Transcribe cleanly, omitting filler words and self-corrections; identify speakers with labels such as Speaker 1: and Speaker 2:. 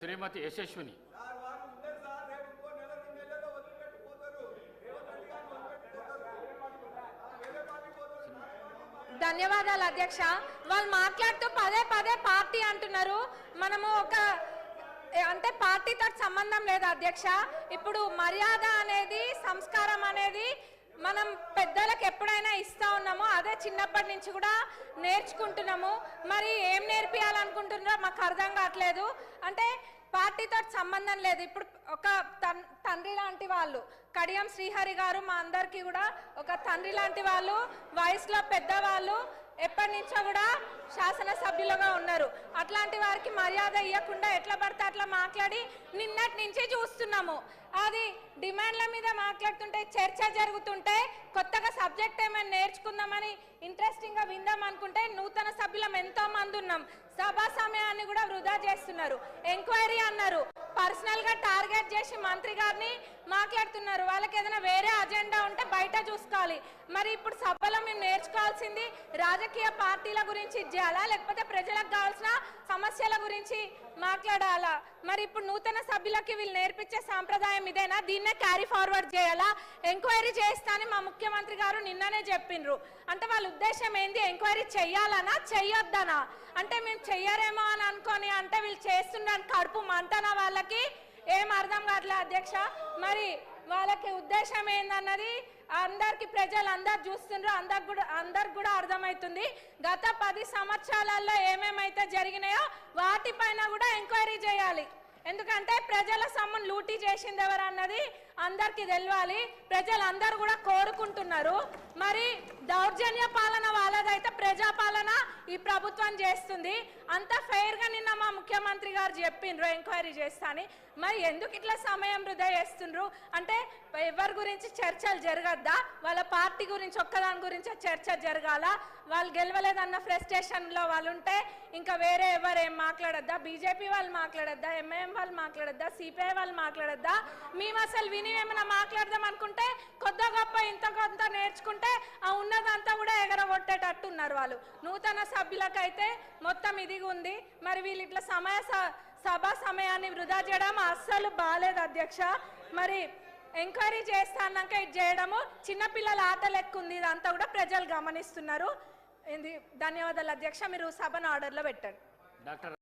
Speaker 1: శ్రీమతి యశస్విని.
Speaker 2: ధన్యవాదాలు అధ్యక్ష. వాళ్ళు మాట్లాడుతూ పదే పదే పార్టీ అంటున్నారు. మనము ఒక అంటే పార్టీతో సంబంధం లేదు అధ్యక్ష. ఇప్పుడు మర్యాద అనేది, సంస్కారం అనేది మనం పెద్దలకు ఎప్పుడైనా ఇస్తా ఉన్నామో అదే చిన్నప్పటి నుంచి కూడా నేర్చుకుంటున్నాము. మరి ఏం నేర్పియాలనుకుంటున్నారో మాకు అర్థం కావట్లేదు. అంటే పార్టీతో సంబంధం లేదు. ఇప్పుడు ఒక తండ్రి లాంటి వాళ్ళు కడియం శ్రీహరి గారు మా అందరికీ కూడా ఒక తండ్రి లాంటి వాళ్ళు, వయసులో పెద్దవాళ్ళు, ఎప్పటి నుంచో కూడా శాసనసభ్యులుగా ఉన్నారు. అట్లాంటి వారికి మర్యాద ఇవ్వకుండా ఎట్లా పడితే అట్లా మాట్లాడి నిన్నటి నుంచి చూస్తున్నాము. అది డిమాండ్ల మీద మాట్లాడుతుంటే, చర్చ జరుగుతుంటే, కొత్తగా సబ్జెక్ట్ ఏమైనా నేర్చుకుందామని ఇంట్రెస్టింగ్గా విందాం అనుకుంటే నూతన సభ్యులం ఎంతో మంది ఉన్నాం. సభా సమయాన్ని కూడా వృధా చేస్తున్నారు. ఎంక్వైరీ అన్నారు, పర్సనల్గా టార్గెట్ చేసి మంత్రి గారిని మాట్లాడుతున్నారు. వాళ్ళకి ఏదైనా వేరే అజెండా ఉంటే బయట చూసుకోవాలి. మరి ఇప్పుడు సభలో మేము నేర్చుకోవాల్సింది రాజకీయ పార్టీల గురించి చేయాలా, లేకపోతే ప్రజలకు కావాల్సిన సమస్యల గురించి మాట్లాడాలా? మరి ఇప్పుడు నూతన సభ్యులకి వీళ్ళు నేర్పించే సాంప్రదాయం ఇదేనా? దీన్నే క్యారీ ఫార్వర్డ్ చేయాలా? ఎంక్వైరీ చేస్తానని మా ముఖ్యమంత్రి గారు నిన్ననే చెప్పిండ్రు. అంటే వాళ్ళ ఉద్దేశం ఏంది? ఎంక్వైరీ చెయ్యాలనా చెయ్యొద్దనా? అంటే మేము చెయ్యరేమో అని అనుకొని అంటే వీళ్ళు చేస్తుండని కడుపు మంటనా? వాళ్ళకి ఏం అర్థం కావట్లే అధ్యక్ష. మరి వాళ్ళకి ఉద్దేశం ఏందన్నది అందరికి ప్రజలందరూ చూస్తుండ్రు, అందరికి కూడా అర్థమవుతుంది. గత 10 సంవత్సరాలలో ఏమేమైతే జరిగినాయో వాటిపైన కూడా ఎంక్వైరీ చేయాలి. ఎందుకంటే ప్రజల సొమ్మును లూటీ చేసింది ఎవరు అన్నది అందరికీ తెలియాలి. ప్రజలందరూ కూడా కోరుకుంటున్నారు. మరి దౌర్జన్య పాలన వాళ్ళదైతే ప్రజాపాలన ఈ ప్రభుత్వం చేస్తుంది. అంత ఫెయిర్గా నిన్న మా ముఖ్యమంత్రి గారు చెప్పిండ్రు ఎంక్వైరీ చేస్తాని. మరి ఎందుకు ఇట్లా సమయం వృధా చేస్తుండ్రు? అంటే ఎవరి గురించి చర్చలు జరగద్దా? వాళ్ళ పార్టీ గురించి ఒక్కదాని గురించి చర్చ జరగాల? వాళ్ళు గెలవలేదన్న ఫ్రస్ట్రేషన్లో వాళ్ళు ఉంటే ఇంకా వేరే ఎవరు ఏం మాట్లాడద్దా? బీజేపీ వాళ్ళు మాట్లాడద్దా? ఎంఐఎం వాళ్ళు మాట్లాడద్దా? సిపిఐ వాళ్ళు మాట్లాడద్దా? మేము అసలు విని ఏమైనా మాట్లాడదాం అనుకుంటే కొద్ది గొప్ప ఇంత కొంత నేర్చుకుంటే ఆ ఉన్నదంతా కూడా ఎగరగొట్టేటట్టున్నారు వాళ్ళు. నూతన సభ్యులకైతే మొత్తం ఇదిగా ఉంది. మరి వీళ్ళు ఇట్లా సభా సమయాన్ని వృధా చేయడం అస్సలు బాలేదు అధ్యక్ష. మరి ఎంక్వైరీ చేస్తాన్నాక ఇది చేయడము చిన్నపిల్లల ఆట లెక్క ఉంది. ఇదంతా కూడా ప్రజలు గమనిస్తున్నారు. ధన్యవాదాలు అధ్యక్ష. మీరు సభను ఆర్డర్లో పెట్టండి.